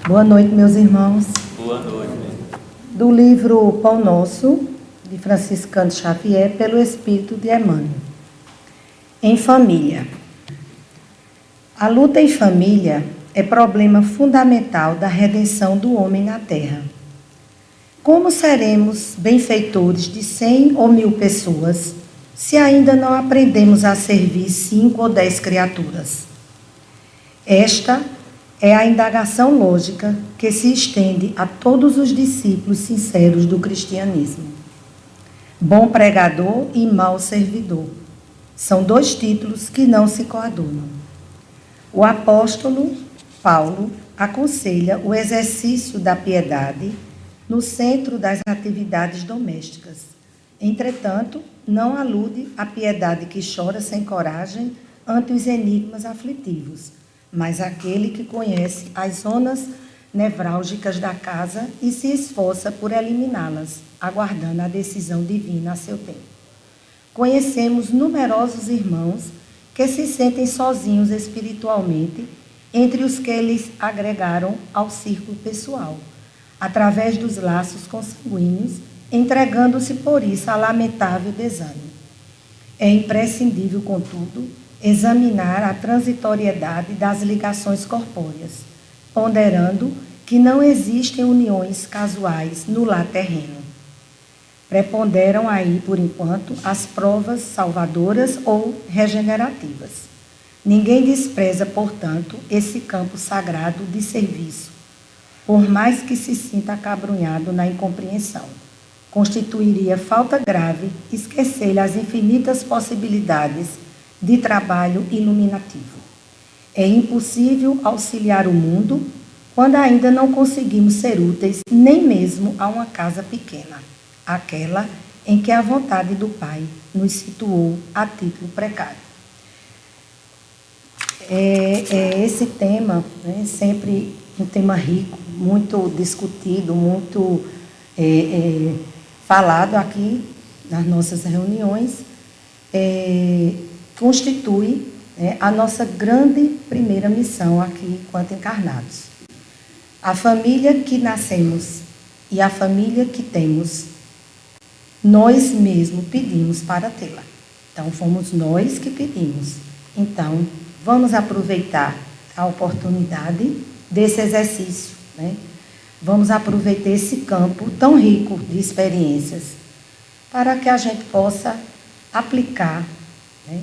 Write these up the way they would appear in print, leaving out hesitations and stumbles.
Boa noite, meus irmãos. Boa noite. Do livro Pão Nosso, de Franciscano Xavier, pelo Espírito de Emmanuel. Em família. A luta em família é problema fundamental da redenção do homem na Terra. Como seremos benfeitores de 100 ou 1000 pessoas se ainda não aprendemos a servir 5 ou 10 criaturas? Esta é a indagação lógica que se estende a todos os discípulos sinceros do cristianismo. Bom pregador e mau servidor são 2 títulos que não se coadunam. O apóstolo Paulo aconselha o exercício da piedade no centro das atividades domésticas. Entretanto, não alude à piedade que chora sem coragem ante os enigmas aflitivos, mas aquele que conhece as zonas nevrálgicas da casa e se esforça por eliminá-las, aguardando a decisão divina a seu tempo. Conhecemos numerosos irmãos que se sentem sozinhos espiritualmente entre os que eles agregaram ao círculo pessoal, através dos laços consanguíneos, entregando-se por isso a lamentável desânimo. É imprescindível, contudo, examinar a transitoriedade das ligações corpóreas, ponderando que não existem uniões casuais no lar terreno. Preponderam aí, por enquanto, as provas salvadoras ou regenerativas. Ninguém despreza, portanto, esse campo sagrado de serviço, por mais que se sinta acabrunhado na incompreensão. Constituiria falta grave esquecer-lhe as infinitas possibilidades de trabalho iluminativo. É impossível auxiliar o mundo quando ainda não conseguimos ser úteis nem mesmo a uma casa pequena, aquela em que a vontade do Pai nos situou a título precário. Esse tema, né, sempre um tema rico, muito discutido, muito falado aqui nas nossas reuniões, constitui a nossa grande primeira missão aqui, enquanto encarnados. A família que nascemos e a família que temos, nós mesmos pedimos para tê-la. Então, fomos nós que pedimos. Então, vamos aproveitar a oportunidade desse exercício, né? Vamos aproveitar esse campo tão rico de experiências para que a gente possa aplicar, né,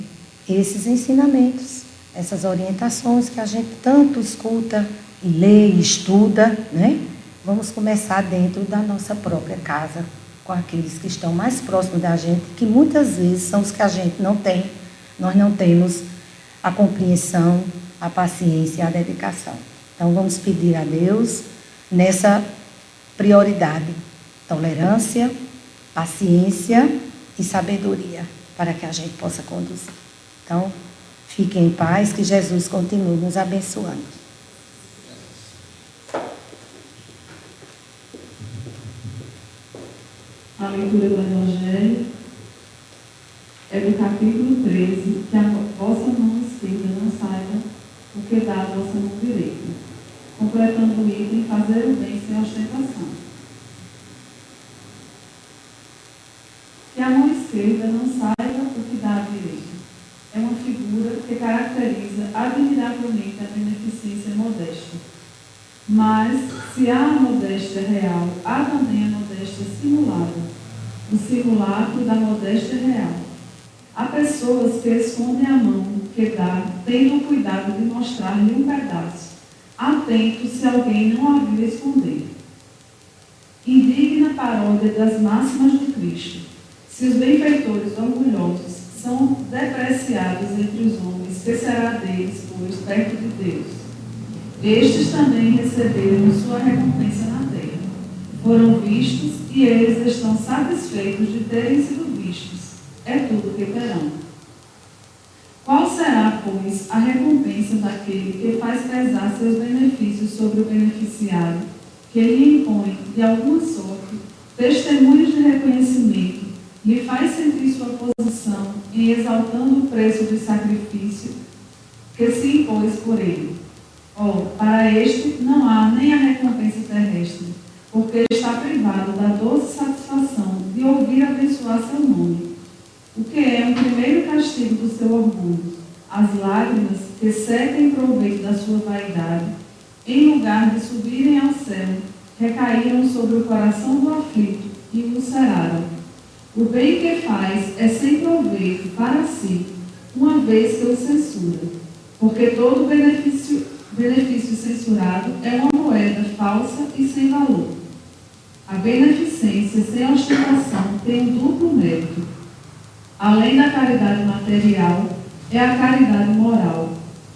esses ensinamentos, essas orientações que a gente tanto escuta e lê e estuda, né? Vamos começar dentro da nossa própria casa, com aqueles que estão mais próximos da gente, que muitas vezes são os que a gente não tem, nós não temos a compreensão, a paciência e a dedicação. Então, vamos pedir a Deus nessa prioridade, tolerância, paciência e sabedoria, para que a gente possa conduzir. Então, fiquem em paz, que Jesus continue nos abençoando. A leitura do Evangelho é do capítulo 13, que a vossa mão esquerda não saiba o que dá a vossa mão direita, completando o item fazer o bem sem ostentação. Que a mão esquerda não saiba o que dá a direita é uma figura que caracteriza admiravelmente a beneficência modesta. Mas, se há a modéstia real, há também a modéstia simulada, o simulacro da modéstia real. Há pessoas que escondem a mão que dá, tendo o cuidado de mostrar-lhe um pedaço, atento se alguém não a viu esconder. Indigna paródia das máximas do Cristo. Se os benfeitores orgulhosos são depreciados entre os homens, que será deles, pois, perto de Deus? Estes também receberam sua recompensa na terra. Foram vistos e eles estão satisfeitos de terem sido vistos. É tudo que terão. Qual será, pois, a recompensa daquele que faz pesar seus benefícios sobre o beneficiário, que lhe impõe, de alguma sorte, testemunhos de reconhecimento, lhe faz sentir sua posição em exaltando o preço de sacrifício que se impôs por ele? Para este não há nem a recompensa terrestre, porque está privado da doce satisfação de ouvir abençoar seu nome, o que é um primeiro castigo do seu orgulho. As lágrimas que secam em proveito da sua vaidade, em lugar de subirem ao céu, recaíram sobre o coração do aflito e o ulceraram. O bem que faz é sem proveito para si, uma vez que o censura, porque todo benefício censurado é uma moeda falsa e sem valor. A beneficência sem ostentação tem um duplo mérito. Além da caridade material, é a caridade moral.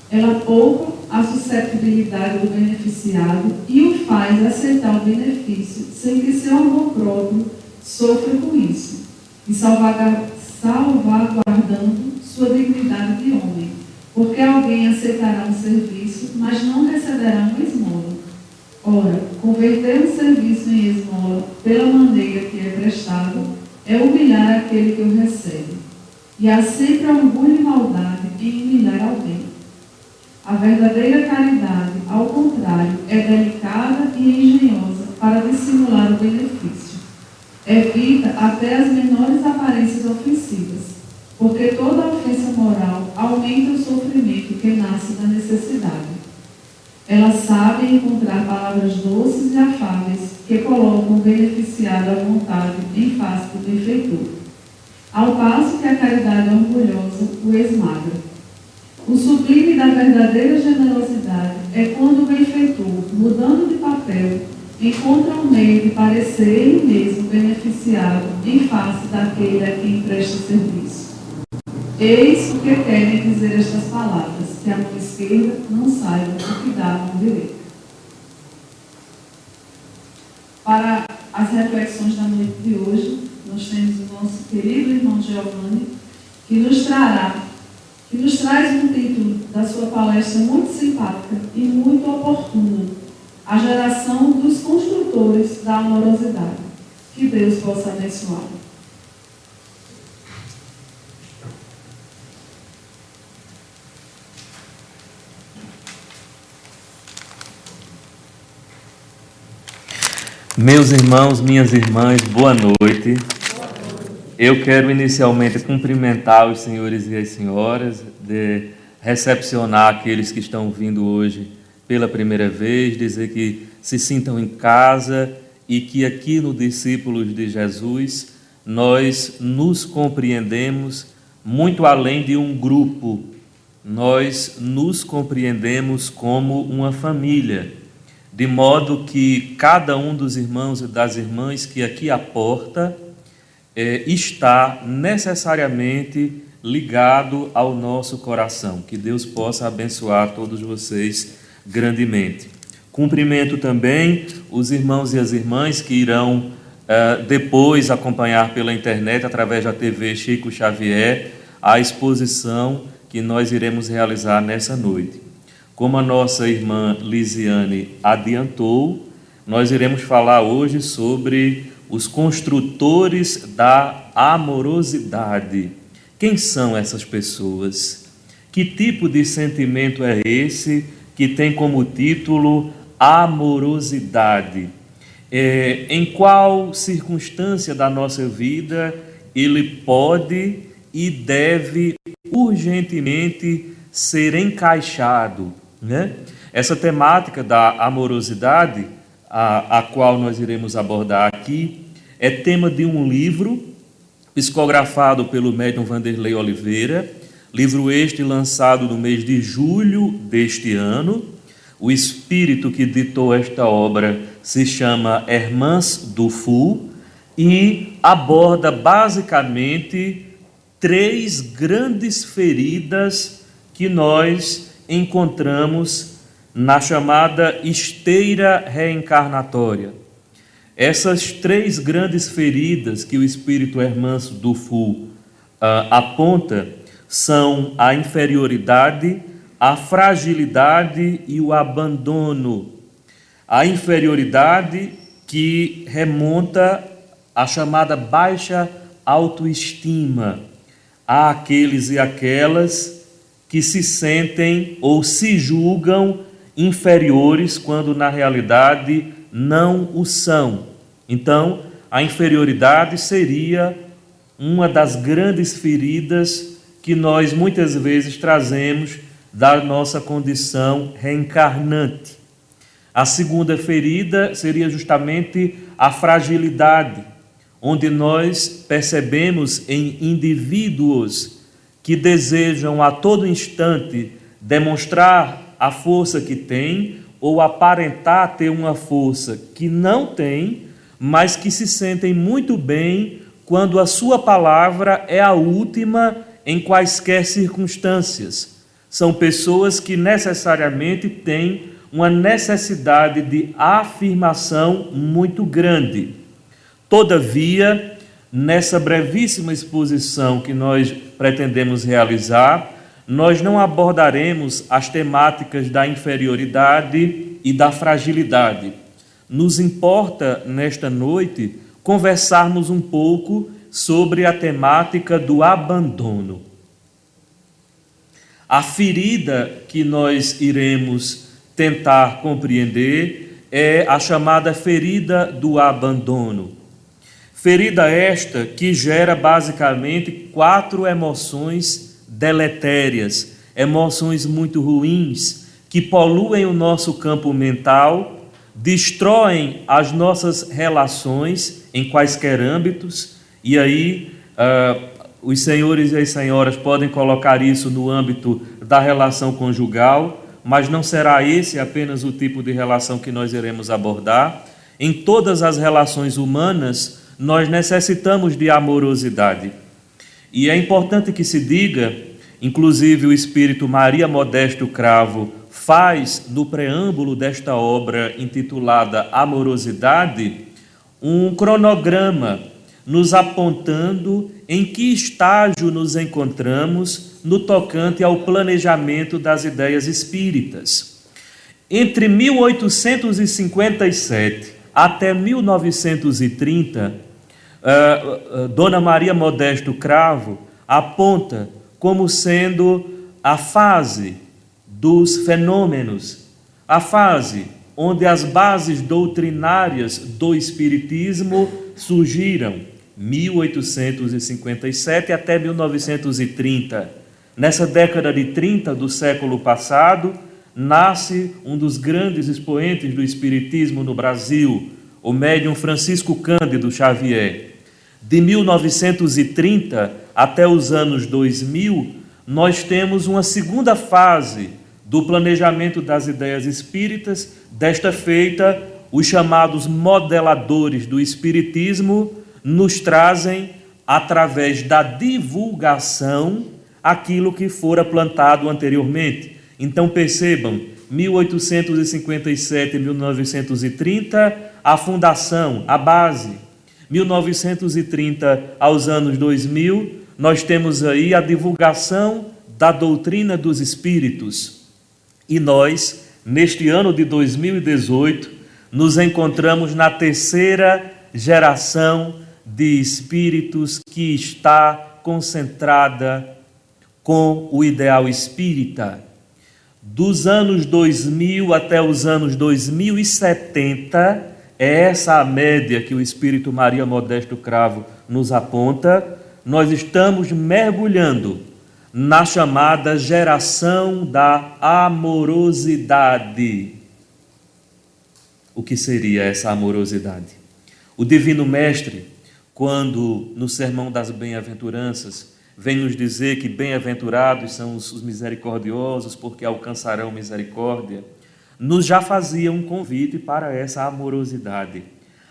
Ela poupa a susceptibilidade do beneficiado e o faz aceitar o benefício sem que seu amor próprio sofra com isso, e salvaguardando sua dignidade de homem, porque alguém aceitará um serviço, mas não receberá uma esmola. Ora, converter um serviço em esmola pela maneira que é prestado é humilhar aquele que o recebe. E há sempre orgulho e maldade em humilhar alguém. A verdadeira caridade, ao contrário, é delicada e engenhosa para dissimular o benefício. Evita até as menores aparências ofensivas, porque toda ofensa moral aumenta o sofrimento que nasce da necessidade. Ela sabe encontrar palavras doces e afáveis que colocam o beneficiado à vontade em face do benfeitor, ao passo que a caridade orgulhosa o esmaga. O sublime da verdadeira generosidade é quando o benfeitor, mudando de papel, encontra um meio de parecer ele mesmo beneficiado em face daquele a quem presta serviço. Eis o que querem dizer estas palavras, que a mão esquerda não saiba o que dá a mão direita. Para as reflexões da noite de hoje, nós temos o nosso querido irmão Giovanni, que nos traz um título da sua palestra muito simpática e muito oportuna: a geração dos construtores da amorosidade. Que Deus possa abençoá-lo. Meus irmãos, minhas irmãs, boa noite. Eu quero inicialmente cumprimentar os senhores e as senhoras, de recepcionar aqueles que estão vindo hoje pela primeira vez, dizer que se sintam em casa e que aqui no Discípulos de Jesus nós nos compreendemos muito além de um grupo, nós nos compreendemos como uma família, de modo que cada um dos irmãos e das irmãs que aqui aporta está necessariamente ligado ao nosso coração. Que Deus possa abençoar todos vocês grandemente. Cumprimento também os irmãos e as irmãs que irão depois acompanhar pela internet, através da TV Chico Xavier, a exposição que nós iremos realizar nessa noite. Como a nossa irmã Lisiane adiantou, nós iremos falar hoje sobre os construtores da amorosidade. Quem são essas pessoas? Que tipo de sentimento é esse que tem como título amorosidade? Em qual circunstância da nossa vida ele pode e deve urgentemente ser encaixado, né? Essa temática da amorosidade, a qual nós iremos abordar aqui, é tema de um livro psicografado pelo médium Vanderlei Oliveira, livro este lançado no mês de julho deste ano. O espírito que ditou esta obra se chama Hermance Dufour e aborda basicamente 3 grandes feridas que nós encontramos na chamada esteira reencarnatória. Essas 3 grandes feridas que o espírito Hermance Dufour aponta são a inferioridade, a fragilidade e o abandono. A inferioridade que remonta à chamada baixa autoestima, há aqueles e aquelas que se sentem ou se julgam inferiores quando na realidade não o são. Então, a inferioridade seria uma das grandes feridas que nós muitas vezes trazemos da nossa condição reencarnante. A segunda ferida seria justamente a fragilidade, onde nós percebemos em indivíduos que desejam a todo instante demonstrar a força que têm ou aparentar ter uma força que não tem, mas que se sentem muito bem quando a sua palavra é a última em quaisquer circunstâncias. São pessoas que necessariamente têm uma necessidade de afirmação muito grande. Todavia, nessa brevíssima exposição que nós pretendemos realizar, nós não abordaremos as temáticas da inferioridade e da fragilidade. Nos importa, nesta noite, conversarmos um pouco sobre a temática do abandono. A ferida que nós iremos tentar compreender é a chamada ferida do abandono. Ferida esta que gera basicamente 4 emoções deletérias, emoções muito ruins, que poluem o nosso campo mental, destroem as nossas relações em quaisquer âmbitos, e aí os senhores e as senhoras podem colocar isso no âmbito da relação conjugal, mas não será esse apenas o tipo de relação que nós iremos abordar. Em todas as relações humanas, nós necessitamos de amorosidade. E é importante que se diga, inclusive o Espírito Maria Modesto Cravo faz, no preâmbulo desta obra intitulada Amorosidade, um cronograma nos apontando em que estágio nos encontramos no tocante ao planejamento das ideias espíritas. Entre 1857 até 1930, Dona Maria Modesto Cravo aponta como sendo a fase dos fenômenos, a fase onde as bases doutrinárias do Espiritismo surgiram, 1857 até 1930. Nessa década de 30 do século passado, nasce um dos grandes expoentes do Espiritismo no Brasil, o médium Francisco Cândido Xavier. De 1930 até os anos 2000, nós temos uma segunda fase do planejamento das ideias espíritas. Desta feita, os chamados modeladores do Espiritismo nos trazem, através da divulgação, aquilo que fora plantado anteriormente. Então percebam, 1857 e 1930, a fundação, a base. 1930 aos anos 2000, nós temos aí a divulgação da doutrina dos espíritos. E nós, neste ano de 2018, nos encontramos na terceira geração de espíritos que está concentrada com o ideal espírita. Dos anos 2000 até os anos 2070, é essa a média que o Espírito Maria Modesto Cravo nos aponta. Nós estamos mergulhando na chamada geração da amorosidade. O que seria essa amorosidade? O Divino Mestre, quando no Sermão das Bem-aventuranças vem nos dizer que bem-aventurados são os misericordiosos, porque alcançarão misericórdia, nos já fazia um convite para essa amorosidade,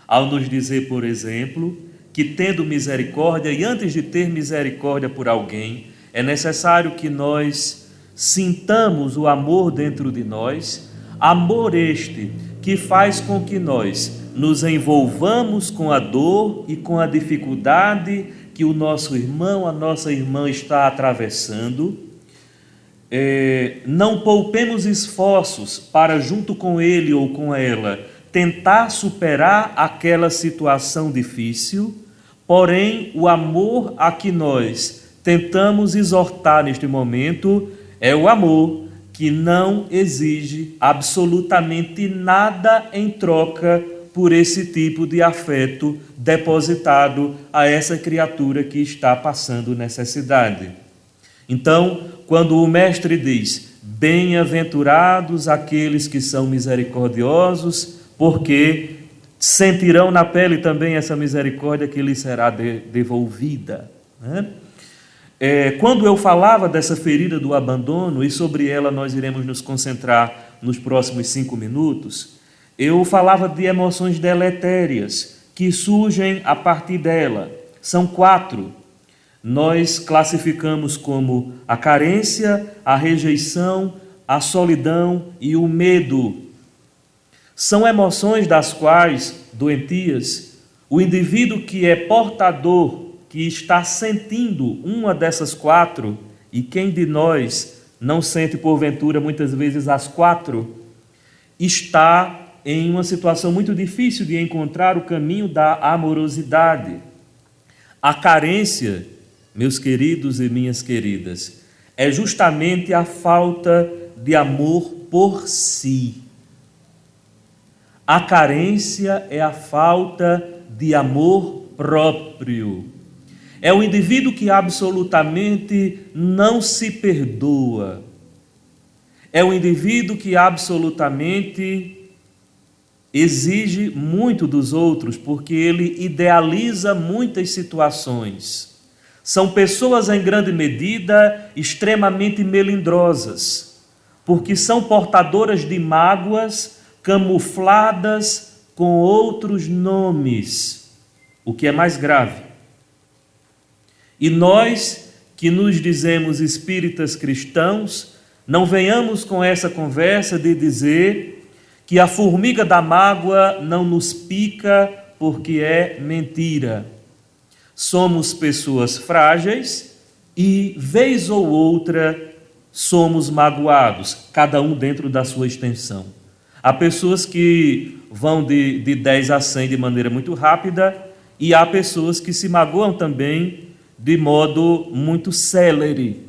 ao nos dizer, por exemplo, que tendo misericórdia, e antes de ter misericórdia por alguém, é necessário que nós sintamos o amor dentro de nós, amor este que faz com que nós nos envolvamos com a dor e com a dificuldade que o nosso irmão, a nossa irmã está atravessando. Não poupemos esforços para, junto com ele ou com ela, tentar superar aquela situação difícil, porém, o amor a que nós tentamos exortar neste momento é o amor que não exige absolutamente nada em troca por esse tipo de afeto depositado a essa criatura que está passando necessidade. Então, quando o mestre diz: bem-aventurados aqueles que são misericordiosos, porque sentirão na pele também essa misericórdia que lhes será devolvida, né? Quando eu falava dessa ferida do abandono, e sobre ela nós iremos nos concentrar nos próximos 5 minutos, eu falava de emoções deletérias que surgem a partir dela. São 4. Nós classificamos como a carência, a rejeição, a solidão e o medo. São emoções das quais, doentias, o indivíduo que é portador, que está sentindo uma dessas 4, e quem de nós não sente porventura muitas vezes as 4, está em uma situação muito difícil de encontrar o caminho da amorosidade. A carência, meus queridos e minhas queridas, é justamente a falta de amor por si. A carência é a falta de amor próprio. É o indivíduo que absolutamente não se perdoa. É o indivíduo que absolutamente exige muito dos outros, porque ele idealiza muitas situações. São pessoas, em grande medida, extremamente melindrosas, porque são portadoras de mágoas camufladas com outros nomes, o que é mais grave. E nós, que nos dizemos espíritas cristãos, não venhamos com essa conversa de dizer que a formiga da mágoa não nos pica porque é mentira. Somos pessoas frágeis e, vez ou outra, somos magoados, cada um dentro da sua extensão. Há pessoas que vão de 10 a 100 de maneira muito rápida, e há pessoas que se magoam também de modo muito célere,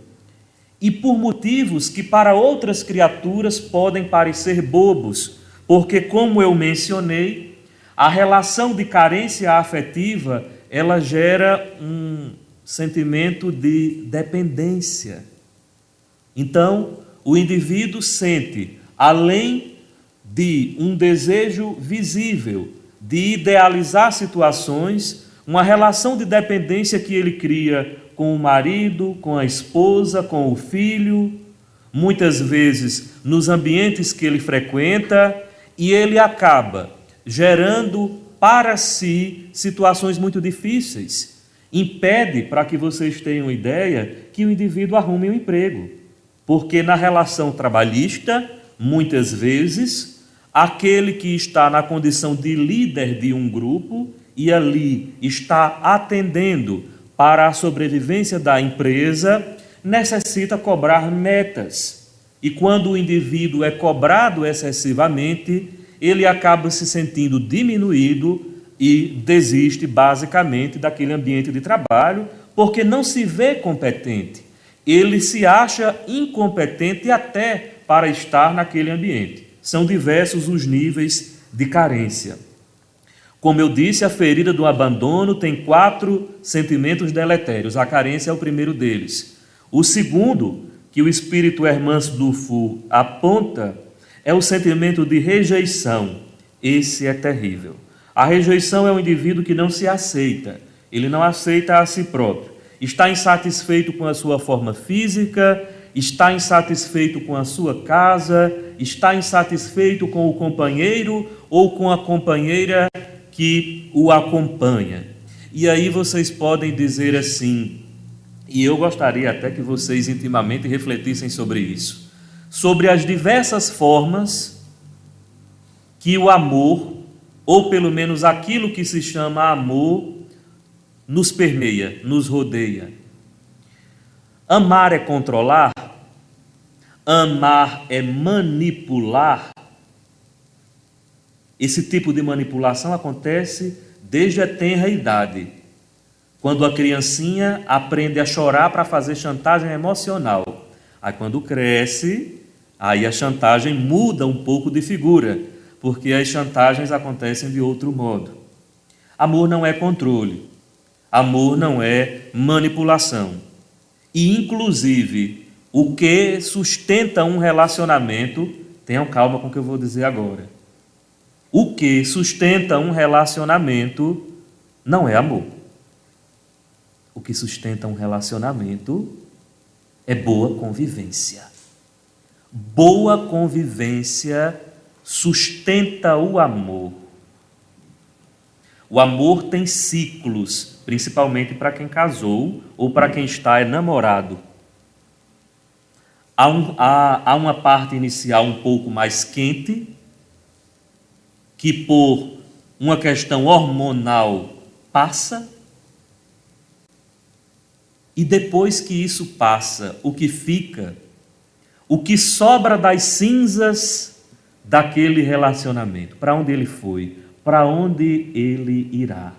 e por motivos que para outras criaturas podem parecer bobos, porque, como eu mencionei, a relação de carência afetiva, ela gera um sentimento de dependência. Então, o indivíduo sente, além de um desejo visível de idealizar situações, uma relação de dependência que ele cria com o marido, com a esposa, com o filho, muitas vezes nos ambientes que ele frequenta, e ele acaba gerando para si situações muito difíceis. Impede, para que vocês tenham ideia, que o indivíduo arrume um emprego, porque na relação trabalhista, muitas vezes, aquele que está na condição de líder de um grupo e ali está atendendo para a sobrevivência da empresa, necessita cobrar metas. E quando o indivíduo é cobrado excessivamente, ele acaba se sentindo diminuído e desiste basicamente daquele ambiente de trabalho, porque não se vê competente. Ele se acha incompetente até para estar naquele ambiente. São diversos os níveis de carência. Como eu disse, a ferida do abandono tem 4 sentimentos deletérios. A carência é o primeiro deles. O segundo, que o espírito Hermance Dufour aponta, é o sentimento de rejeição. Esse é terrível. A rejeição é um indivíduo que não se aceita. Ele não aceita a si próprio. Está insatisfeito com a sua forma física, está insatisfeito com a sua casa, está insatisfeito com o companheiro ou com a companheira que o acompanha. E aí vocês podem dizer assim, e eu gostaria até que vocês intimamente refletissem sobre isso, sobre as diversas formas que o amor, ou pelo menos aquilo que se chama amor, nos permeia, nos rodeia. Amar é controlar? Amar é manipular? Esse tipo de manipulação acontece desde a tenra idade, quando a criancinha aprende a chorar para fazer chantagem emocional. Aí quando cresce, Aí a chantagem muda um pouco de figura, porque as chantagens acontecem de outro modo. Amor não é controle, amor não é manipulação. E, inclusive, o que sustenta um relacionamento, tenham calma com o que eu vou dizer agora, o que sustenta um relacionamento não é amor. O que sustenta um relacionamento é boa convivência. Boa convivência sustenta o amor. O amor tem ciclos, principalmente para quem casou ou para quem está namorado. Há uma parte inicial um pouco mais quente, que por uma questão hormonal passa, e depois que isso passa, o que fica, o que sobra das cinzas daquele relacionamento, para onde ele foi, para onde ele irá.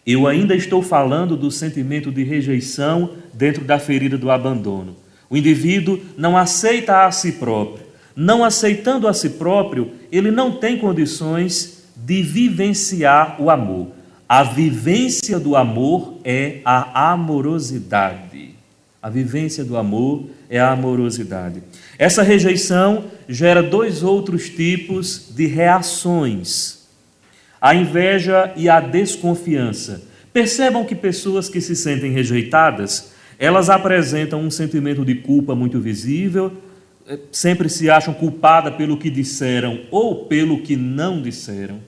Eu ainda estou falando do sentimento de rejeição dentro da ferida do abandono. O indivíduo não aceita a si próprio. Não aceitando a si próprio, ele não tem condições de vivenciar o amor. A vivência do amor é a amorosidade. A vivência do amor é a amorosidade. Essa rejeição gera dois outros tipos de reações: a inveja e a desconfiança. Percebam que pessoas que se sentem rejeitadas, elas apresentam um sentimento de culpa muito visível, sempre se acham culpadas pelo que disseram ou pelo que não disseram.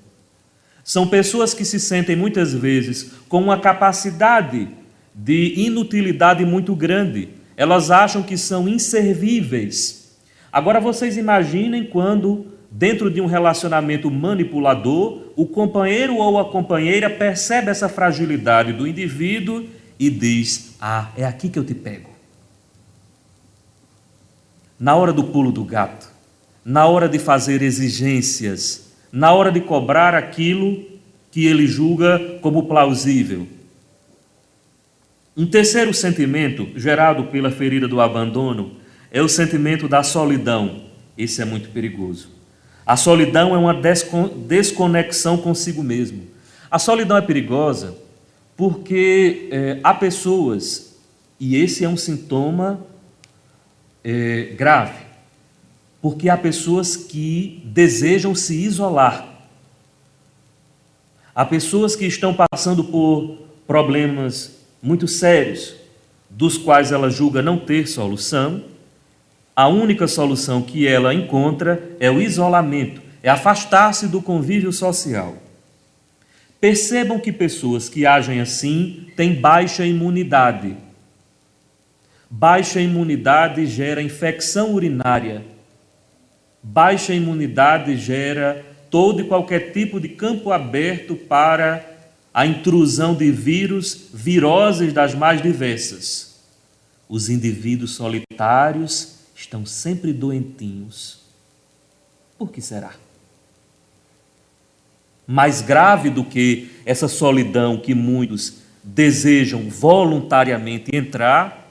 São pessoas que se sentem muitas vezes com uma capacidade de inutilidade muito grande. Elas acham que são inservíveis. Agora vocês imaginem quando, dentro de um relacionamento manipulador, o companheiro ou a companheira percebe essa fragilidade do indivíduo e diz: ah, é aqui que eu te pego. Na hora do pulo do gato, na hora de fazer exigências, na hora de cobrar aquilo que ele julga como plausível. Um terceiro sentimento gerado pela ferida do abandono é o sentimento da solidão. Esse é muito perigoso. A solidão é uma desconexão consigo mesmo. A solidão é perigosa porque há pessoas, e esse é um sintoma grave, porque há pessoas que desejam se isolar. Há pessoas que estão passando por problemas muito sérios, dos quais ela julga não ter solução. A única solução que ela encontra é o isolamento, é afastar-se do convívio social. Percebam que pessoas que agem assim têm baixa imunidade. Baixa imunidade gera infecção urinária. Baixa imunidade gera todo e qualquer tipo de campo aberto para a intrusão de vírus, viroses das mais diversas. Os indivíduos solitários estão sempre doentinhos. Por que será? Mais grave do que essa solidão que muitos desejam voluntariamente entrar,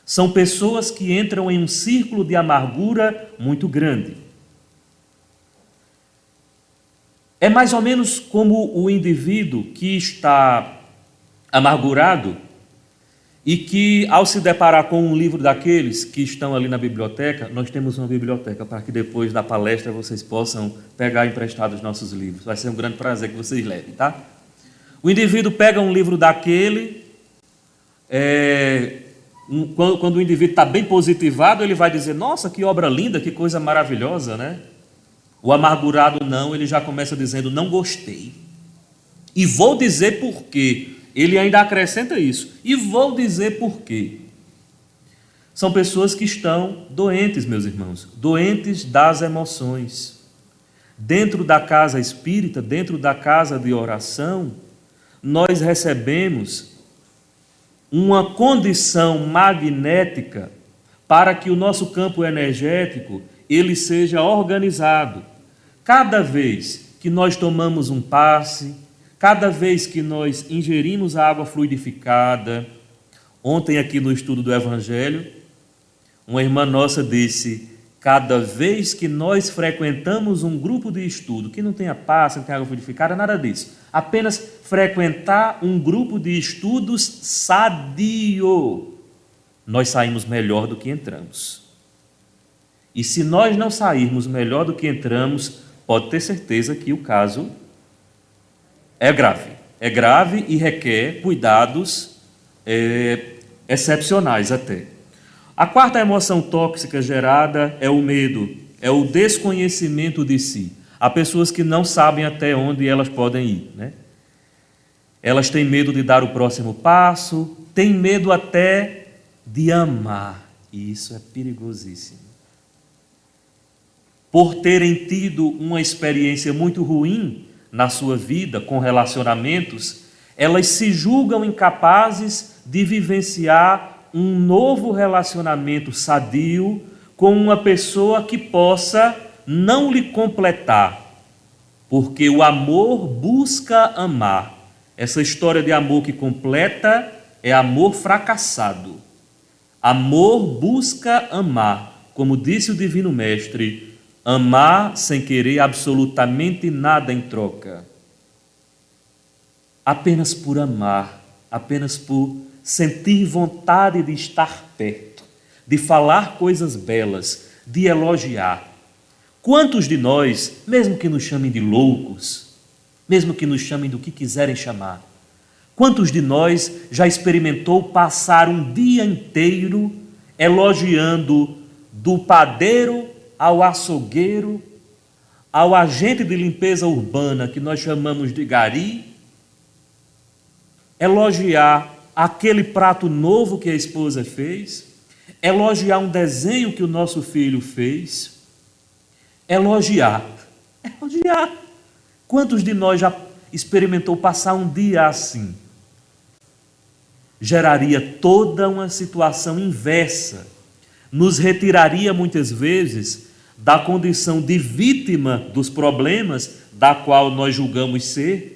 são pessoas que entram em um círculo de amargura muito grande. É mais ou menos como o indivíduo que está amargurado e que, ao se deparar com um livro daqueles que estão ali na biblioteca, nós temos uma biblioteca para que depois da palestra vocês possam pegar emprestados os nossos livros. Vai ser um grande prazer que vocês levem, tá? O indivíduo pega um livro daquele, quando o indivíduo está bem positivado, ele vai dizer: nossa, que obra linda, que coisa maravilhosa, né? O amargurado não, ele já começa dizendo: não gostei. E vou dizer por quê. Ele ainda acrescenta isso. E vou dizer por quê. São pessoas que estão doentes, meus irmãos, doentes das emoções. Dentro da casa espírita, dentro da casa de oração, nós recebemos uma condição magnética para que o nosso campo energético ele seja organizado. Cada vez que nós tomamos um passe, cada vez que nós ingerimos a água fluidificada, ontem aqui no estudo do Evangelho, uma irmã nossa disse: cada vez que nós frequentamos um grupo de estudo, que não tenha passe, não tenha água fluidificada, nada disso. Apenas frequentar um grupo de estudos sadio, nós saímos melhor do que entramos. E se nós não sairmos melhor do que entramos, pode ter certeza que o caso é grave. É grave e requer cuidados excepcionais até. A quarta emoção tóxica gerada é o medo, é o desconhecimento de si. Há pessoas que não sabem até onde elas podem ir, né? Elas têm medo de dar o próximo passo, têm medo até de amar, e isso é perigosíssimo. Por terem tido uma experiência muito ruim na sua vida com relacionamentos, elas se julgam incapazes de vivenciar um novo relacionamento sadio com uma pessoa que possa não lhe completar, porque o amor busca amar. Essa história de amor que completa é amor fracassado. Amor busca amar, como disse o Divino Mestre, amar sem querer absolutamente nada em troca. Apenas por amar, apenas por sentir vontade de estar perto, de falar coisas belas, de elogiar. Quantos de nós, mesmo que nos chamem de loucos, mesmo que nos chamem do que quiserem chamar, quantos de nós já experimentou passar um dia inteiro elogiando do padeiro ao açougueiro, ao agente de limpeza urbana que nós chamamos de gari, elogiar aquele prato novo que a esposa fez, elogiar um desenho que o nosso filho fez, elogiar. Quantos de nós já experimentou passar um dia assim? Geraria toda uma situação inversa, nos retiraria muitas vezes da condição de vítima dos problemas da qual nós julgamos ser,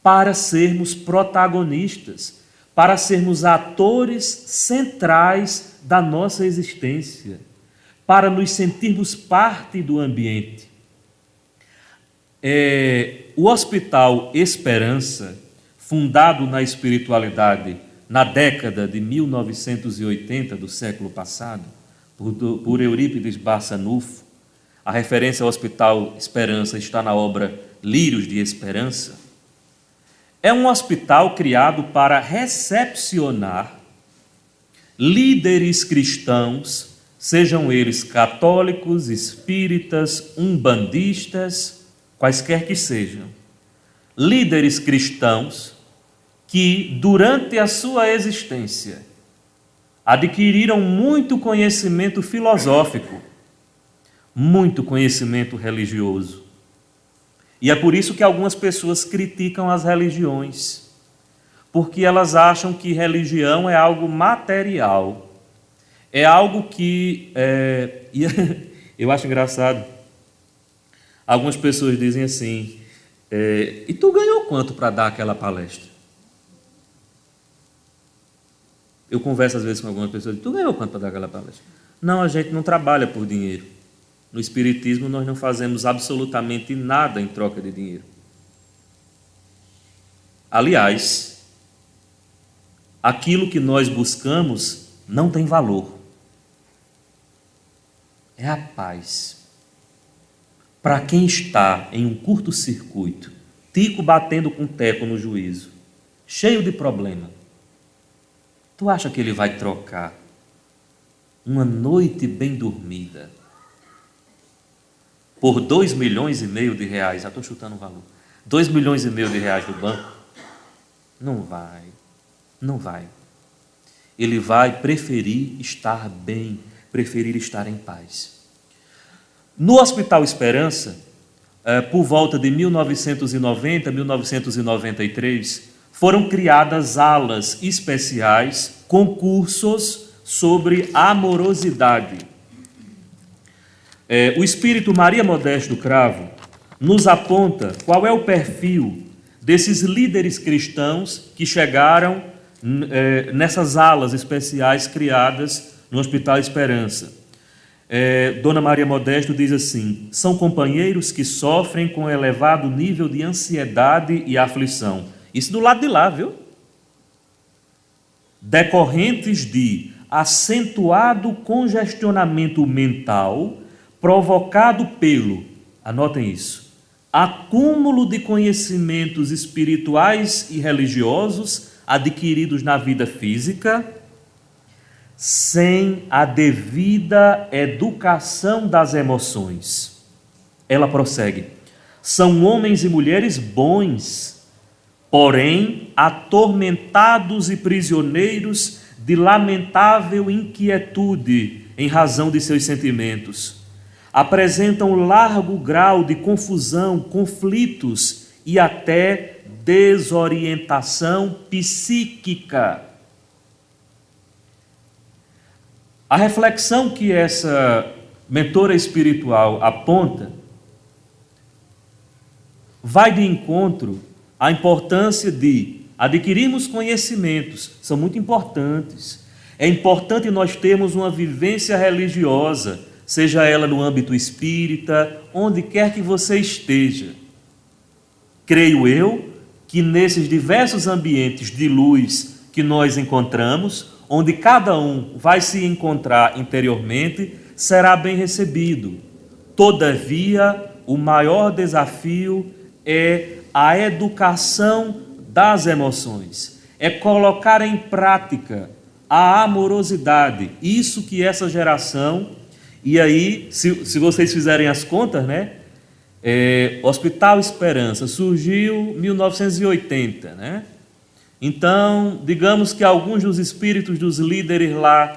para sermos protagonistas, para sermos atores centrais da nossa existência, para nos sentirmos parte do ambiente. O Hospital Esperança, fundado na espiritualidade na década de 1980 do século passado, por Eurípides Barçanufo, a referência ao Hospital Esperança está na obra Lírios de Esperança, é um hospital criado para recepcionar líderes cristãos, sejam eles católicos, espíritas, umbandistas, quaisquer que sejam. Líderes cristãos que, durante a sua existência, adquiriram muito conhecimento filosófico, muito conhecimento religioso. E é por isso que algumas pessoas criticam as religiões, porque elas acham que religião é algo material, é algo que... eu acho engraçado, algumas pessoas dizem assim, e tu ganhou quanto para dar aquela palestra? Eu converso às vezes com algumas pessoas, tu ganhou quanto para dar aquela palestra? Não, a gente não trabalha por dinheiro. No Espiritismo, nós não fazemos absolutamente nada em troca de dinheiro. Aliás, aquilo que nós buscamos não tem valor. É a paz. Para quem está em um curto-circuito, tico batendo com teco no juízo, cheio de problema, tu acha que ele vai trocar uma noite bem dormida por 2,5 milhões de reais, já estou chutando o valor, 2,5 milhões de reais do banco? Não vai, não vai. Ele vai preferir estar bem, preferir estar em paz. No Hospital Esperança, por volta de 1990, 1993, foram criadas alas especiais, concursos sobre amorosidade. O espírito Maria Modesto Cravo nos aponta qual é o perfil desses líderes cristãos que chegaram nessas alas especiais criadas no Hospital Esperança. Dona Maria Modesto diz assim: são companheiros que sofrem com elevado nível de ansiedade e aflição. Isso do lado de lá, viu? Decorrentes de acentuado congestionamento mental provocado pelo, anotem isso, acúmulo de conhecimentos espirituais e religiosos adquiridos na vida física, sem a devida educação das emoções. Ela prossegue: são homens e mulheres bons, porém atormentados e prisioneiros de lamentável inquietude em razão de seus sentimentos. Apresentam largo grau de confusão, conflitos e até desorientação psíquica. A reflexão que essa mentora espiritual aponta vai de encontro à importância de adquirirmos conhecimentos, são muito importantes. É importante nós termos uma vivência religiosa, seja ela no âmbito espírita, onde quer que você esteja. Creio eu que nesses diversos ambientes de luz que nós encontramos, onde cada um vai se encontrar interiormente, será bem recebido. Todavia, o maior desafio é a educação das emoções, é colocar em prática a amorosidade, isso que essa geração, e aí, se vocês fizerem as contas, né? Hospital Esperança surgiu em 1980, né? Então, digamos que alguns dos espíritos dos líderes lá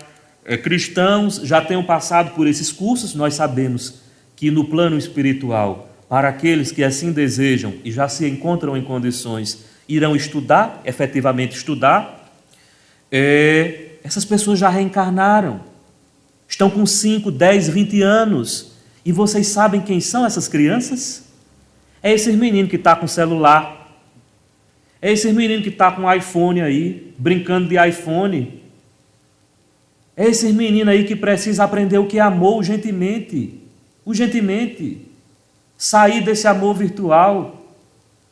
cristãos já tenham passado por esses cursos. Nós sabemos que no plano espiritual, para aqueles que assim desejam e já se encontram em condições, irão estudar, efetivamente estudar, essas pessoas já reencarnaram, estão com 5, 10, 20 anos, e vocês sabem quem são essas crianças? É esses meninos que estão com celular, é esses meninos que estão com iPhone aí, brincando de iPhone. É esses meninos aí que precisam aprender o que é amor urgentemente. Urgentemente. Sair desse amor virtual.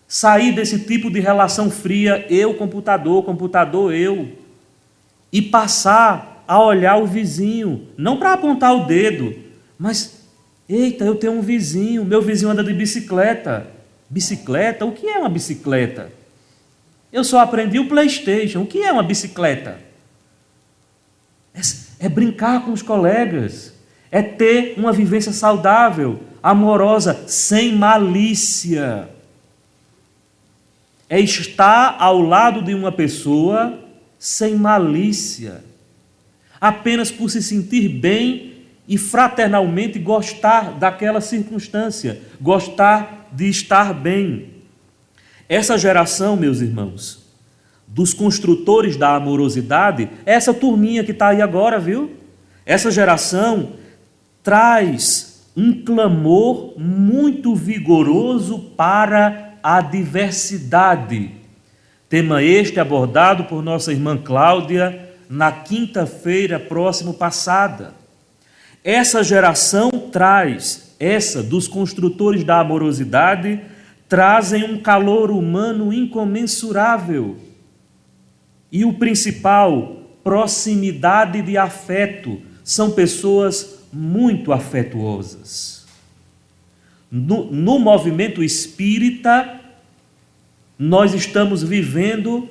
Sair desse tipo de relação fria, eu, computador, computador, eu. E passar a olhar o vizinho. Não para apontar o dedo, mas, eita, eu tenho um vizinho, meu vizinho anda de bicicleta. Bicicleta? O que é uma bicicleta? Eu só aprendi o PlayStation. O que é uma bicicleta? É brincar com os colegas. É ter uma vivência saudável, amorosa, sem malícia. É estar ao lado de uma pessoa sem malícia. Apenas por se sentir bem e fraternalmente gostar daquela circunstância. Gostar de estar bem. Essa geração, meus irmãos, dos construtores da amorosidade, essa turminha que está aí agora, viu? Essa geração traz um clamor muito vigoroso para a diversidade. Tema este abordado por nossa irmã Cláudia na quinta-feira próximo passada. Essa geração traz, essa dos construtores da amorosidade, trazem um calor humano incomensurável. E o principal, proximidade de afeto. São pessoas muito afetuosas. No movimento espírita, nós estamos vivendo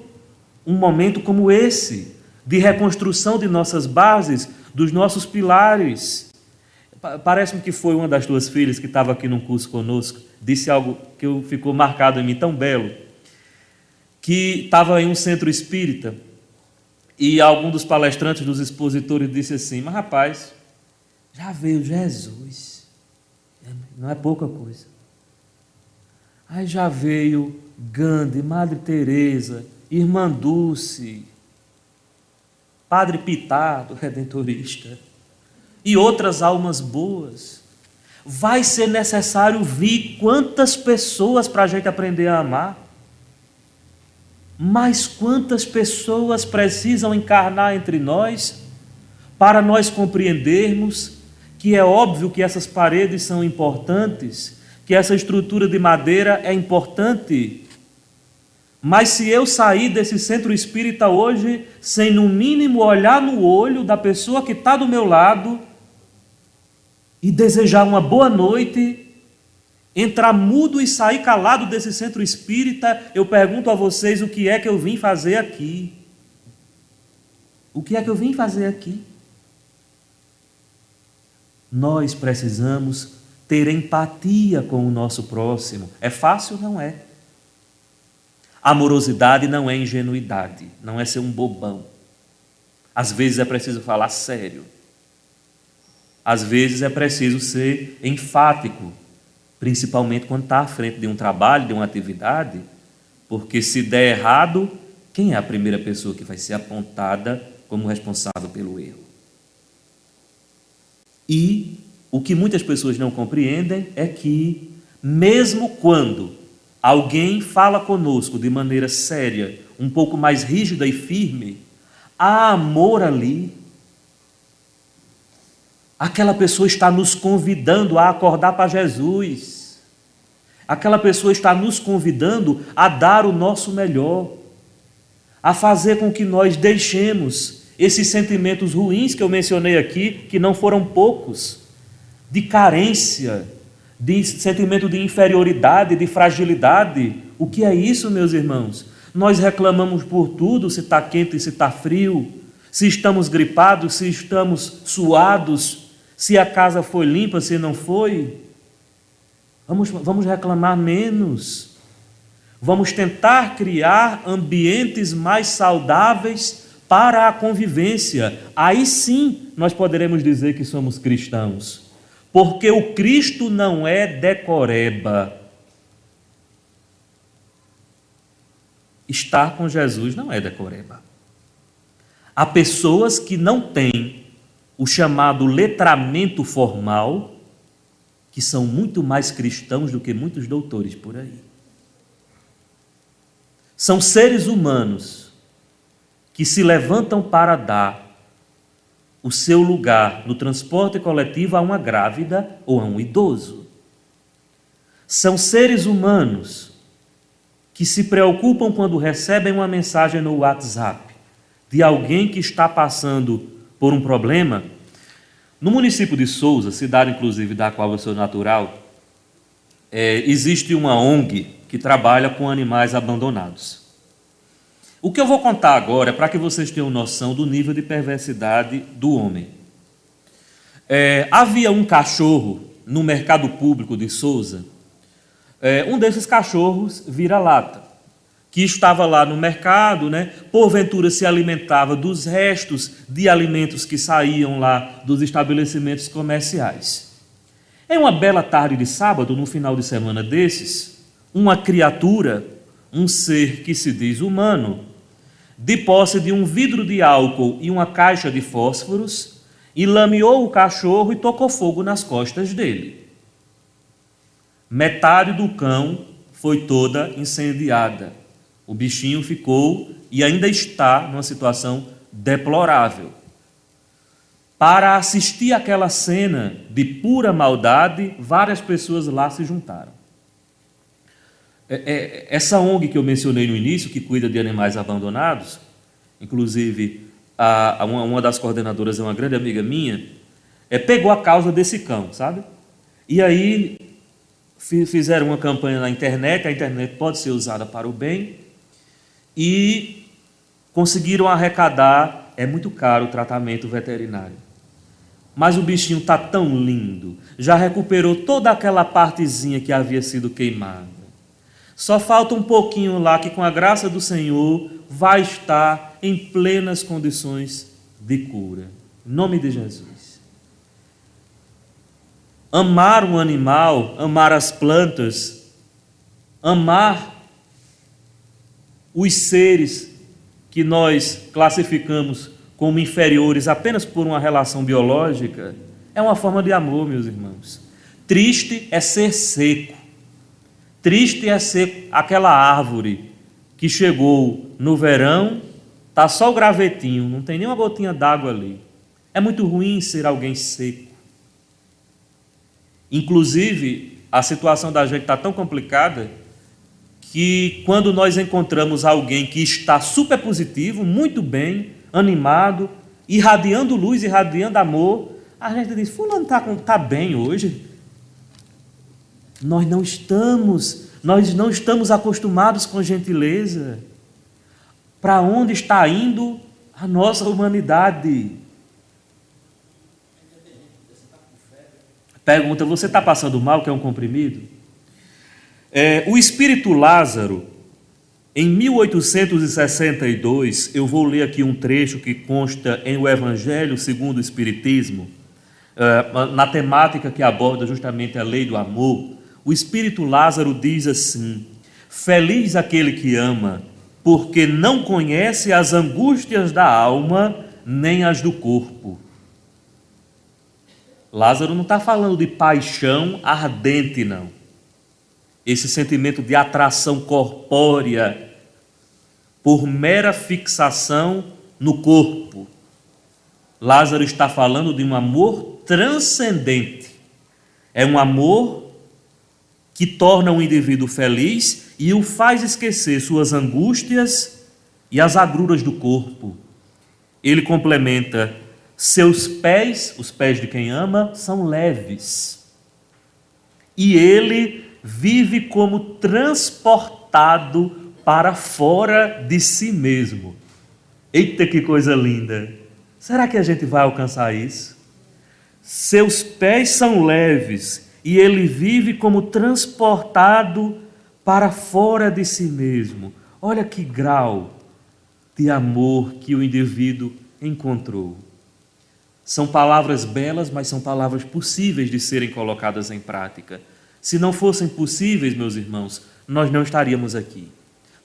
um momento como esse, de reconstrução de nossas bases, dos nossos pilares. Parece-me que foi uma das tuas filhas que estava aqui num curso conosco, disse algo que ficou marcado em mim, tão belo, que estava em um centro espírita e algum dos palestrantes, dos expositores, disse assim: mas rapaz, já veio Jesus, não é pouca coisa. Aí já veio Gandhi, Madre Teresa, Irmã Dulce, Padre Pitá, do Redentorista, e outras almas boas. Vai ser necessário vir quantas pessoas para a gente aprender a amar? Mas quantas pessoas precisam encarnar entre nós para nós compreendermos que é óbvio que essas paredes são importantes, que essa estrutura de madeira é importante. Mas se eu sair desse centro espírita hoje sem no mínimo olhar no olho da pessoa que está do meu lado e desejar uma boa noite, entrar mudo e sair calado desse centro espírita, eu pergunto a vocês o que é que eu vim fazer aqui. O que é que eu vim fazer aqui? Nós precisamos ter empatia com o nosso próximo. É fácil? Não é. Amorosidade não é ingenuidade, não é ser um bobão. Às vezes é preciso falar sério. Às vezes é preciso ser enfático, principalmente quando está à frente de um trabalho, de uma atividade, porque se der errado, quem é a primeira pessoa que vai ser apontada como responsável pelo erro? E o que muitas pessoas não compreendem é que, mesmo quando alguém fala conosco de maneira séria, um pouco mais rígida e firme, há amor ali. Aquela pessoa está nos convidando a acordar para Jesus. Aquela pessoa está nos convidando a dar o nosso melhor, a fazer com que nós deixemos esses sentimentos ruins que eu mencionei aqui, que não foram poucos, de carência, de sentimento de inferioridade, de fragilidade. O que é isso, meus irmãos? Nós reclamamos por tudo, se está quente, se está frio, se estamos gripados, se estamos suados, se a casa foi limpa, se não foi. Vamos reclamar menos. Vamos tentar criar ambientes mais saudáveis para a convivência. Aí sim nós poderemos dizer que somos cristãos. Porque o Cristo não é decoreba. Estar com Jesus não é decoreba. Há pessoas que não têm o chamado letramento formal, que são muito mais cristãos do que muitos doutores por aí. São seres humanos que se levantam para dar o seu lugar no transporte coletivo a uma grávida ou a um idoso. São seres humanos que se preocupam quando recebem uma mensagem no WhatsApp de alguém que está passando por um problema. No município de Sousa, cidade inclusive da qual eu sou natural, existe uma ONG que trabalha com animais abandonados. O que eu vou contar agora é para que vocês tenham noção do nível de perversidade do homem. Havia um cachorro no mercado público de Sousa, um desses cachorros vira-lata, que estava lá no mercado, porventura se alimentava dos restos de alimentos que saíam lá dos estabelecimentos comerciais. Em uma bela tarde de sábado, no final de semana desses, uma criatura, um ser que se diz humano, de posse de um vidro de álcool e uma caixa de fósforos, e lameou o cachorro e tocou fogo nas costas dele. Metade do cão foi toda incendiada. O bichinho ficou e ainda está numa situação deplorável. Para assistir aquela cena de pura maldade, várias pessoas lá se juntaram. Essa ONG que eu mencionei no início, que cuida de animais abandonados, inclusive uma das coordenadoras é uma grande amiga minha, pegou a causa desse cão, sabe? E aí fizeram uma campanha na internet, a internet pode ser usada para o bem, e conseguiram arrecadar, é muito caro o tratamento veterinário. Mas o bichinho está tão lindo, já recuperou toda aquela partezinha que havia sido queimada. Só falta um pouquinho lá que, com a graça do Senhor, vai estar em plenas condições de cura. Em nome de Jesus. Amar um animal, amar as plantas, amar os seres que nós classificamos como inferiores apenas por uma relação biológica, é uma forma de amor, meus irmãos. Triste é ser seco. Triste é ser aquela árvore que chegou no verão, está só o gravetinho, não tem nem uma gotinha d'água ali. É muito ruim ser alguém seco. Inclusive, a situação da gente está tão complicada que quando nós encontramos alguém que está super positivo, muito bem, animado, irradiando luz, irradiando amor, a gente diz, fulano está bem hoje. Nós não estamos acostumados com gentileza. Para onde está indo a nossa humanidade? Pergunta, você está passando mal, quer um comprimido? O espírito Lázaro, em 1862, eu vou ler aqui um trecho que consta em O Evangelho segundo o Espiritismo, na temática que aborda justamente a lei do amor. O espírito Lázaro diz assim: feliz aquele que ama, porque não conhece as angústias da alma, nem as do corpo. Lázaro não está falando de paixão ardente, não. Esse sentimento de atração corpórea por mera fixação no corpo. Lázaro está falando de um amor transcendente. É um amor que torna um indivíduo feliz e o faz esquecer suas angústias e as agruras do corpo. Ele complementa: seus pés, os pés de quem ama, são leves. E ele vive como transportado para fora de si mesmo. Eita, que coisa linda! Será que a gente vai alcançar isso? Seus pés são leves e ele vive como transportado para fora de si mesmo. Olha que grau de amor que o indivíduo encontrou. São palavras belas, mas são palavras possíveis de serem colocadas em prática. Se não fossem possíveis, meus irmãos, nós não estaríamos aqui.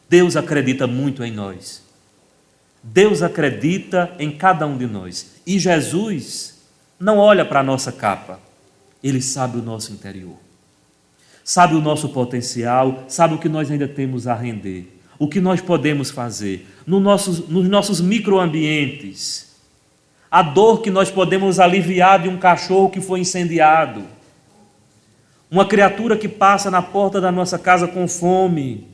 Deus acredita muito em nós. Deus acredita em cada um de nós. E Jesus não olha para a nossa capa. Ele sabe o nosso interior. Sabe o nosso potencial, sabe o que nós ainda temos a render. O que nós podemos fazer nos nossos microambientes. A dor que nós podemos aliviar de um cachorro que foi incendiado. Uma criatura que passa na porta da nossa casa com fome.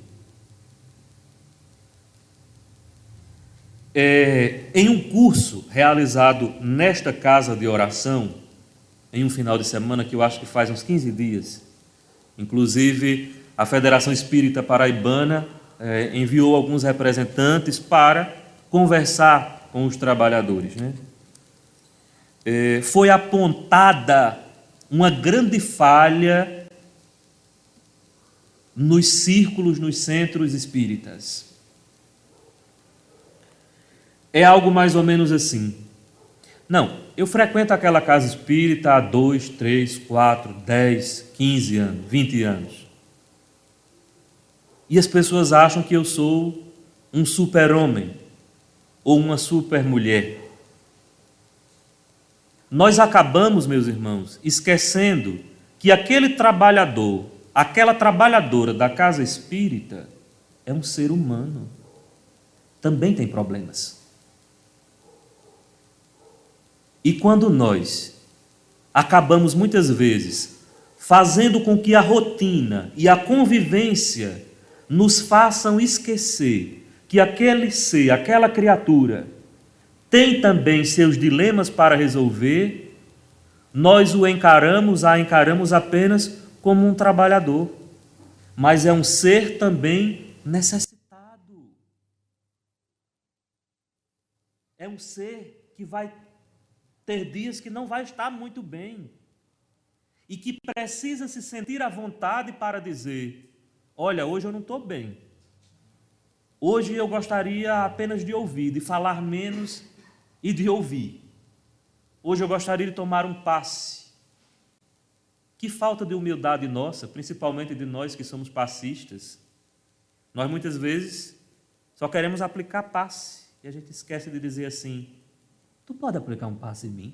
Em um curso realizado nesta casa de oração, em um final de semana que eu acho que faz uns 15 dias, inclusive a Federação Espírita Paraibana enviou alguns representantes para conversar com os trabalhadores, né? Foi apontada uma grande falha nos círculos, nos centros espíritas. É algo mais ou menos assim. Não, eu frequento aquela casa espírita há 2, 3, 4, 10, 15 anos, 20 anos. E as pessoas acham que eu sou um super-homem ou uma super-mulher. Nós acabamos, meus irmãos, esquecendo que aquele trabalhador, aquela trabalhadora da casa espírita é um ser humano. Também tem problemas. E quando nós acabamos muitas vezes fazendo com que a rotina e a convivência nos façam esquecer que aquele ser, aquela criatura, tem também seus dilemas para resolver, nós a encaramos apenas como um trabalhador, mas é um ser também necessitado. É um ser que vai ter dias que não vai estar muito bem e que precisa se sentir à vontade para dizer: olha, hoje eu não estou bem. Hoje eu gostaria apenas de ouvir, de falar menos e de ouvir. Hoje eu gostaria de tomar um passe. Que falta de humildade nossa, principalmente de nós que somos passistas. Nós muitas vezes só queremos aplicar passe e a gente esquece de dizer assim: tu pode aplicar um passe em mim?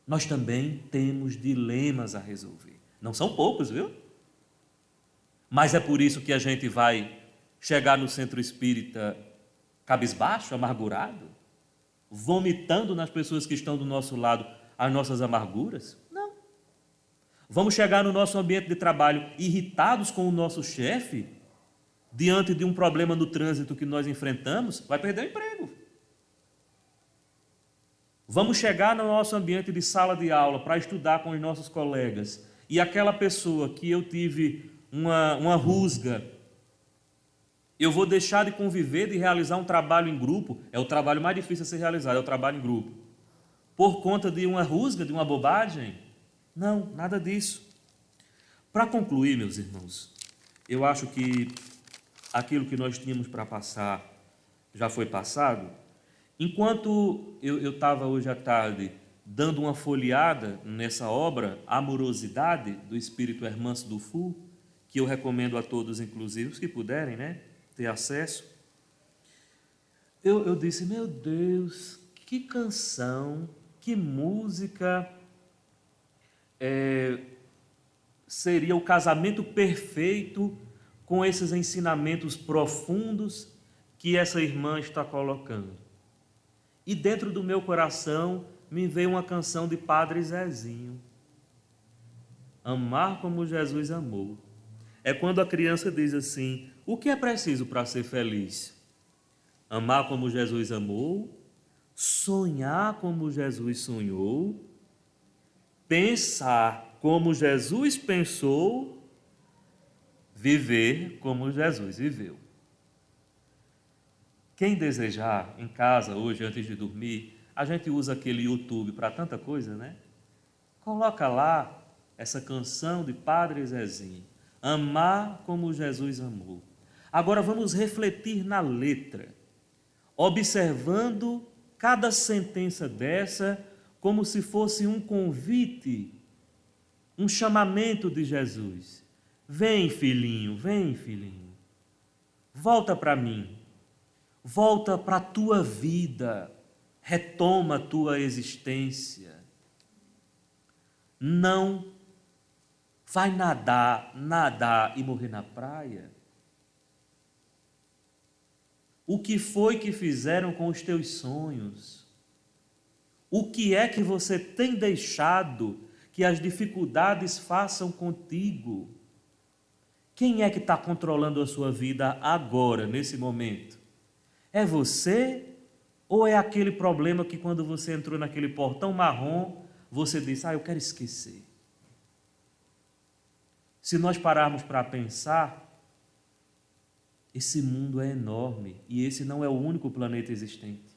Nós também temos dilemas a resolver. Não são poucos, viu? Mas é por isso que a gente vai chegar no centro espírita cabisbaixo, amargurado, vomitando nas pessoas que estão do nosso lado as nossas amarguras? Não. Vamos chegar no nosso ambiente de trabalho irritados com o nosso chefe, diante de um problema no trânsito que nós enfrentamos? Vai perder o emprego. Vamos chegar no nosso ambiente de sala de aula para estudar com os nossos colegas, e aquela pessoa que eu tive uma rusga, eu vou deixar de conviver, de realizar um trabalho em grupo. É o trabalho mais difícil a ser realizado, é o trabalho em grupo, por conta de uma rusga, de uma bobagem? Não, nada disso. Para concluir, meus irmãos, eu acho que aquilo que nós tínhamos para passar já foi passado. Enquanto eu estava hoje à tarde dando uma folheada nessa obra, Amorosidade, do espírito Hermance Dufour, que eu recomendo a todos, inclusive os que puderem, né, ter acesso, eu disse, meu Deus, que canção, que música seria o casamento perfeito com esses ensinamentos profundos que essa irmã está colocando. E dentro do meu coração me veio uma canção de Padre Zezinho. Amar como Jesus amou. É quando a criança diz assim, o que é preciso para ser feliz? Amar como Jesus amou, sonhar como Jesus sonhou, pensar como Jesus pensou, viver como Jesus viveu. Quem desejar, em casa, hoje, antes de dormir, a gente usa aquele YouTube para tanta coisa, né? Coloca lá essa canção de Padre Zezinho, amar como Jesus amou. Agora vamos refletir na letra, observando cada sentença dessa como se fosse um convite, um chamamento de Jesus. Vem, filhinho, volta para mim. Volta para a tua vida, retoma a tua existência. Não vai nadar e morrer na praia. O que foi que fizeram com os teus sonhos? O que é que você tem deixado que as dificuldades façam contigo? Quem é que está controlando a sua vida agora, nesse momento? É você ou é aquele problema que quando você entrou naquele portão marrom, você disse, eu quero esquecer? Se nós pararmos para pensar, esse mundo é enorme e esse não é o único planeta existente.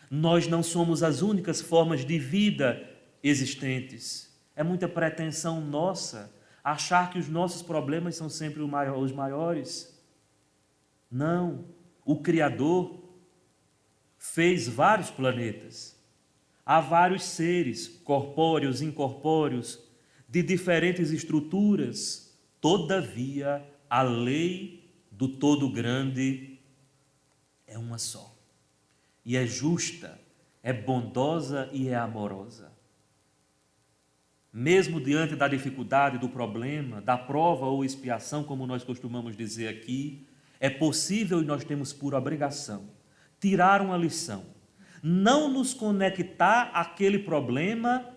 Nós não somos as únicas formas de vida existentes. É muita pretensão nossa achar que os nossos problemas são sempre os maiores. Não. O Criador fez vários planetas. Há vários seres, corpóreos, incorpóreos, de diferentes estruturas. Todavia, a lei do todo grande é uma só. E é justa, é bondosa e é amorosa. Mesmo diante da dificuldade, do problema, da prova ou expiação, como nós costumamos dizer aqui, é possível e nós temos por obrigação tirar uma lição. Não nos conectar àquele problema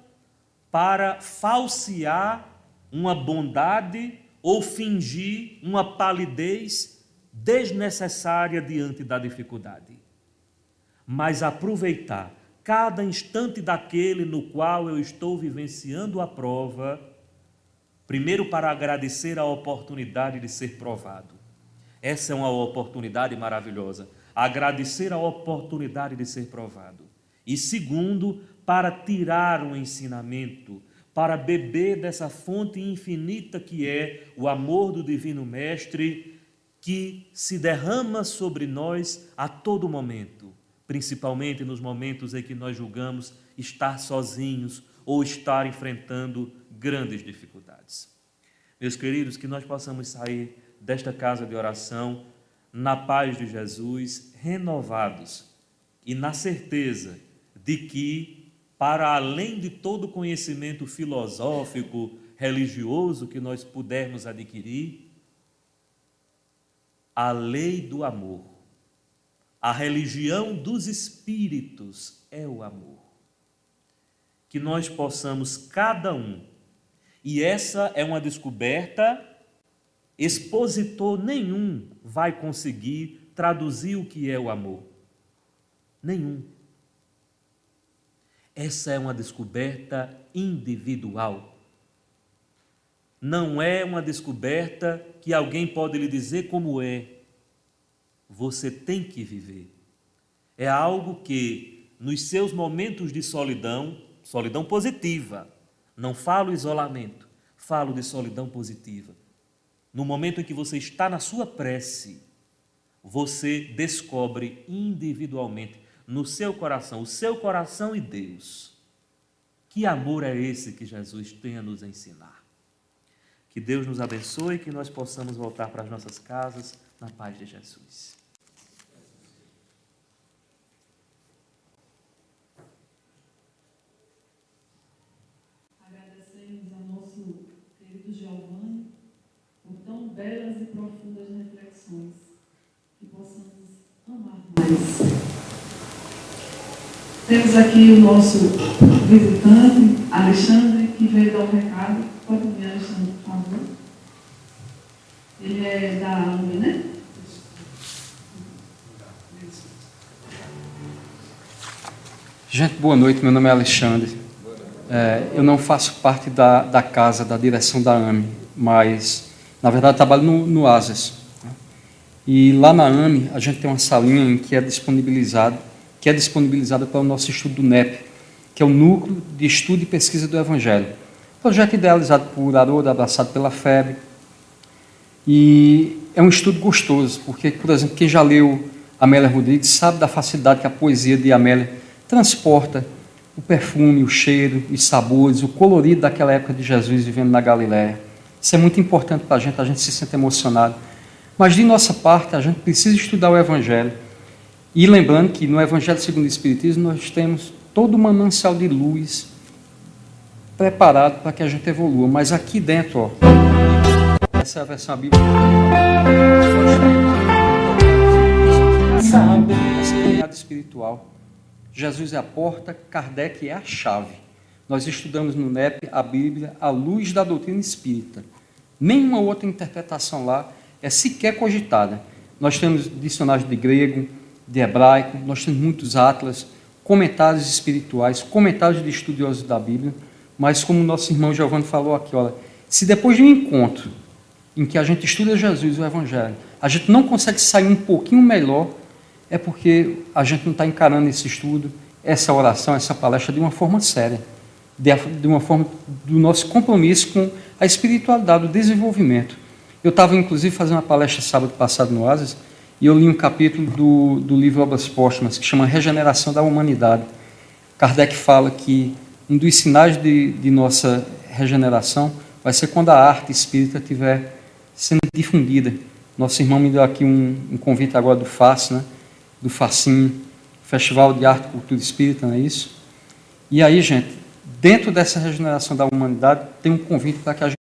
para falsear uma bondade ou fingir uma palidez desnecessária diante da dificuldade. Mas aproveitar cada instante daquele no qual eu estou vivenciando a prova, primeiro para agradecer a oportunidade de ser provado. Essa é uma oportunidade maravilhosa, agradecer a oportunidade de ser provado. E segundo, para tirar um ensinamento, para beber dessa fonte infinita que é o amor do Divino Mestre, que se derrama sobre nós a todo momento, principalmente nos momentos em que nós julgamos estar sozinhos ou estar enfrentando grandes dificuldades. Meus queridos, que nós possamos sair desta casa de oração na paz de Jesus, renovados e na certeza de que, para além de todo conhecimento filosófico, religioso que nós pudermos adquirir, a lei do amor, a religião dos espíritos é o amor. que nós possamos cada um, e essa é uma descoberta, expositor nenhum vai conseguir traduzir o que é o amor. Nenhum. Essa é uma descoberta individual. Não é uma descoberta que alguém pode lhe dizer como é. Você tem que viver. É algo que, nos seus momentos de solidão, solidão positiva, não falo isolamento, falo de solidão positiva. No momento em que você está na sua prece, você descobre individualmente, no seu coração, o seu coração e Deus. Que amor é esse que Jesus tem a nos ensinar? Que Deus nos abençoe e que nós possamos voltar para as nossas casas na paz de Jesus. Agradecemos ao nosso querido Giovanni por tão belas e profundas reflexões, que possamos amar mais. Temos aqui o nosso visitante, Alexandre, que veio dar um recado. Pode vir, Alexandre, por favor. Ele é da AME, né? Gente, boa noite. Meu nome é Alexandre. Eu não faço parte da casa, da direção da AME, mas, na verdade, trabalho no ASES. E lá na AME, a gente tem uma salinha em que é disponibilizada para o nosso estudo do NEP, que é o Núcleo de Estudo e Pesquisa do Evangelho. Projeto idealizado por Haroldo, abraçado pela FEB. E é um estudo gostoso, porque, por exemplo, quem já leu Amélia Rodrigues sabe da facilidade que a poesia de Amélia transporta o perfume, o cheiro, os sabores, o colorido daquela época de Jesus vivendo na Galiléia. Isso é muito importante para a gente se sente emocionado. Mas, de nossa parte, a gente precisa estudar o Evangelho. E lembrando que no Evangelho segundo o Espiritismo nós temos todo o manancial de luz preparado para que a gente evolua. Mas aqui dentro, ó, essa é a versão da Bíblia. Essa caminhada espiritual. Jesus é a porta, Kardec é a chave. Nós estudamos no NEP a Bíblia à luz da doutrina espírita. Nenhuma outra interpretação lá é sequer cogitada. Nós temos dicionários de grego, de hebraico, nós temos muitos atlas, comentários espirituais, comentários de estudiosos da Bíblia, mas como o nosso irmão Giovanni falou aqui, olha, se depois de um encontro em que a gente estuda Jesus e o Evangelho, a gente não consegue sair um pouquinho melhor, é porque a gente não está encarando esse estudo, essa oração, essa palestra de uma forma séria, de uma forma do nosso compromisso com a espiritualidade, o desenvolvimento. Eu estava, inclusive, fazendo uma palestra sábado passado no Oasis, e eu li um capítulo do livro Obras Póstumas, que chama Regeneração da Humanidade. Kardec fala que um dos sinais de nossa regeneração vai ser quando a arte espírita estiver sendo difundida. Nosso irmão me deu aqui um convite agora do FAC, né? Do FACIM, Festival de Arte e Cultura Espírita, não é isso? E aí, gente, dentro dessa regeneração da humanidade, tem um convite para que a gente